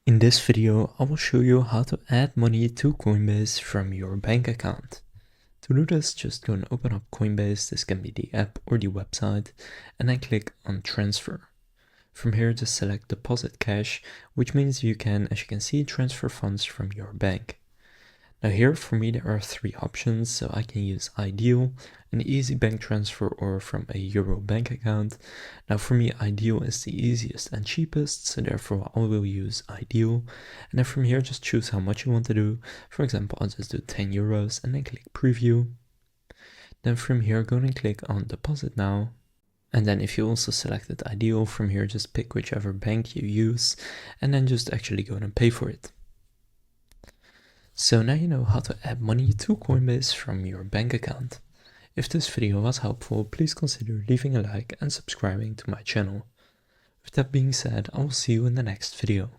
In this video, I will show you how to add money to Coinbase from your bank account. To do this, just go and open up Coinbase. This can be the app or the website, and then click on transfer. From here, just select deposit cash, which means you can, as you can see, transfer funds from your bank. Now here for me there are three options, so I can use Ideal, an easy bank transfer, or from a Euro bank account. Now for me Ideal is the easiest and cheapest, so therefore I will use Ideal. And then from here just choose how much you want to do. For example, I'll just do 10 euros and then click preview. Then from here go and click on deposit now. And then if you also selected Ideal, from here just pick whichever bank you use and then just actually go and pay for it. So now you know how to add money to Coinbase from your bank account. If this video was helpful, please consider leaving a like and subscribing to my channel. With that being said, I will see you in the next video.